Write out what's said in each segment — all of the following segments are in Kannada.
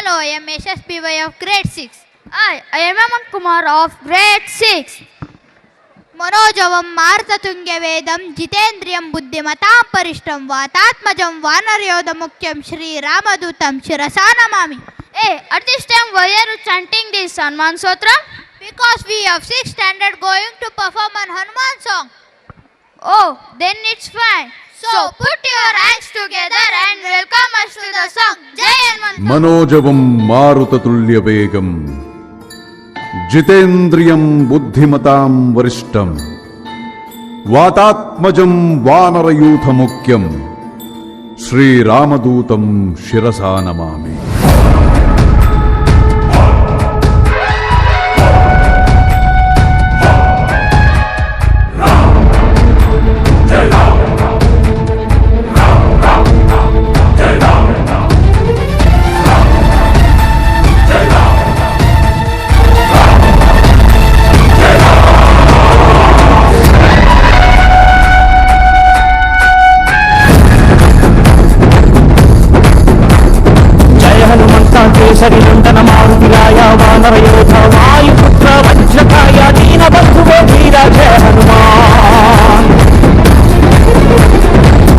Hello, I am SSPY of grade 6. I am Aman Kumar of grade 6. मनोजवं मारुततुल्यवेदं जितेन्द्रियं बुद्धिमतां परिष्टं वातात्मजं वानरयोधमुख्यं श्रीरामदूतं शिरसा Namami. Hey, at this time why are you chanting this Hanuman Stotra? Because we have 6th standard going to perform an Hanuman song. Oh, then it's fine. So put your hands together and welcome us to the song. Jai Hanuman. मनोजवं मारुततुल्यवेगं जितेन्द्रियं बुद्धिमतां वरिष्ठं वातात्मजं वानरयूथमुख्यं श्रीरामदूतं शिरसा नमामि. केसरी नंदन मारुतिराय वानरयोध वायुपुत्र वज्रकाय दीनबन्धुवे वीर जय हनुमान.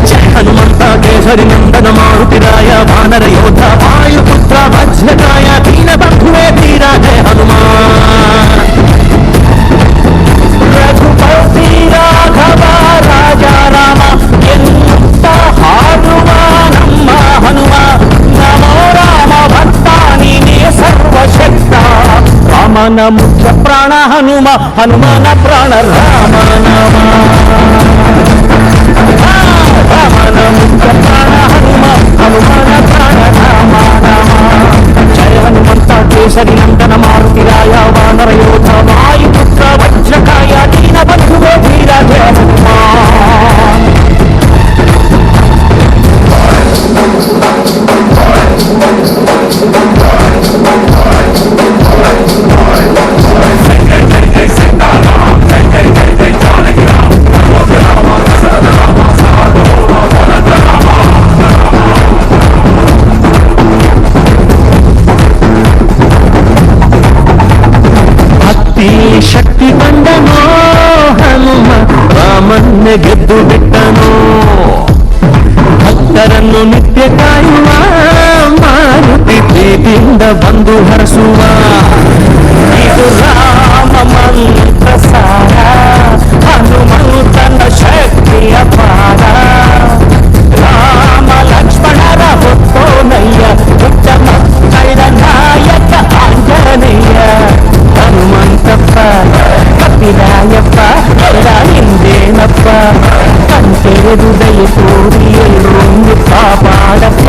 जय हनुमंत केसरी नंदन मारुतिराय वानरयोध वायुपुत्र वज्रकाय दीनबन्धुवे वीर जय हनुमान. रघुपति राघव राजा राम ಎನ್ನುತ್ತ ಹಾಡುವ ನಮ್ಮ ಹನುಮ ನಮೋ ರಾಮ ಭಕ್ತ ನೀನೇ ಸರ್ವಶಕ್ತ. ರಾಮನ ಮುಖ್ಯ ಪ್ರಾಣ ಹನುಮ ಹನುಮನ ಪ್ರಾಣ ರಾಮ ನಾಮ. ರಾಮನ ಮುಖ್ಯ ಪ್ರಾಣ ಹನುಮ ಹನುಮನ ಪ್ರಾಣ ರಾಮ ನಾಮ. ಜಯ ಹನುಮಂತ ಕೇಸರಿ ನಂದನ ಮಾರುತಿರಾಯ ವಾನರಯೋಧ ವಾಯುಪುತ್ರ ವಜ್ರಕಾಯ ದೀನಬಂಧುವೇ ಧೀರ ಜಯ ಹನುಮಾನ್. ಶಕ್ತಿ ಬಂದನೋ ಹನುಮ ರಾಮನ್ನೇ ಗೆದ್ದು ಬಿಟ್ಟನೋ. ಭಕ್ತರನ್ನು ನಿತ್ಯ ಕಾಯುವ ಮಾರುತಿ ಪ್ರೀತಿಯಿಂದ ಬಂದು ಹರಸುವ. ಇದು ರಾಮ ಮಂತ್ರ ಸಾರ ಹನುಮಂತನ ಶಕ್ತಿಯ ಪಾರ. ರಾಮ ಲಕ್ಷ್ಮಣರ ಹೊತ್ತೋನಯ್ಯ ಪುಟ್ಟ ಮಕ್ಕಳ ನಾಯಕ ಆಂಜನೇಯ. ಹನುಮಂತಪ್ಪ ಕಪಿರಾಯಪ್ಪ ಎಲ್ಲ ಹಿಂದೇನಪ್ಪ ಕಂತೆರೆದು ದಯ ತೋರಿ ಎಲ್ಲರೊಂದು ಕಾಪಾಡಪ್ಪ.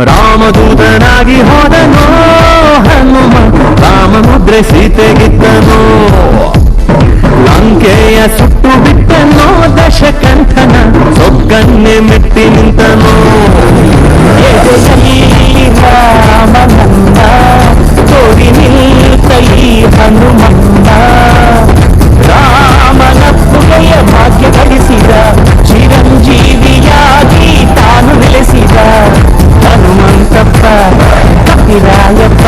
ರಾಮದೂತನಾಗಿ ಹೋದನೋ ಹನುಮ ರಾಮ ಮುದ್ರೆ ಸೀತೆಗಿದ್ದನೋ. ಲಂಕೆಯ ಸುಟ್ಟು ಬಿಟ್ಟನೋ ದಶಕಂಠನ ಸೊಕ್ಕನ್ನೇ ಮೆಟ್ಟಿ ನಿಂತನೋ. ರಾಮನಂದ ತೋರಿ ನಿಂತ ಈ ಹನುಮಂದ. ರಾಮನ ಪುಗೆಯ ಭಾಗ್ಯ ಗಳಿಸಿದ ಚಿರಂಜೀವಿಯಾಗಿ ತಾನು ನೆಲೆಸಿದ. ಹನುಮಂತಪ್ಪ ಕಪಿರಾಯಪ್ಪ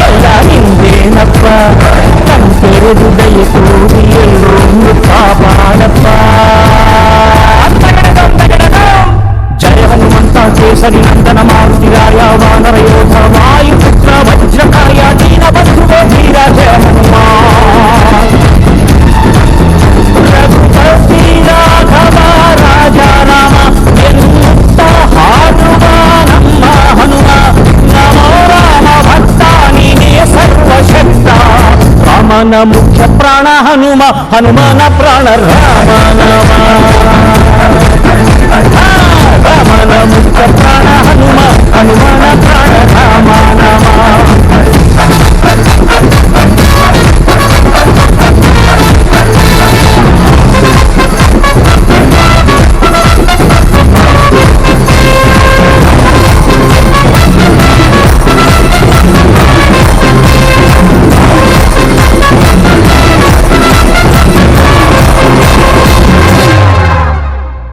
ಎಲ್ಲ ಹಿಂದೇನಪ್ಪ ಕಂತೆರೆದು ದಯ ತೋರಿ ಎಲ್ಲರೊಂದು ಕಾಪಾಡಪ್ಪ. ಜಯ ಹನುಮಂತ ಕೇಸರಿ ನಂದನ ಮಾರುತಿರಾಯ ವಾನರಯೋಧ ವಾಯುಪುತ್ರ ವಜ್ರಕಾಯ ದೀನಬಂಧುವೇ ಧೀರ ಜಯ ಹನುಮಾನ್. ರಘುಪತಿ ರಾಘವ ರಾಜ ರಾಮ ಎನ್ನುತ್ತ ಹಾಡುವ ನಮ್ಮ ಹನುಮ ನಮೋ ರಾಮ ಭಕ್ತ ನೀನೇ ಸರ್ವಶಕ್ತ. ರಾಮನ ಮುಖ್ಯ ಪ್ರಾಣ ಹನುಮ ಹನುಮನ ಪ್ರಾಣ ರಾಮ.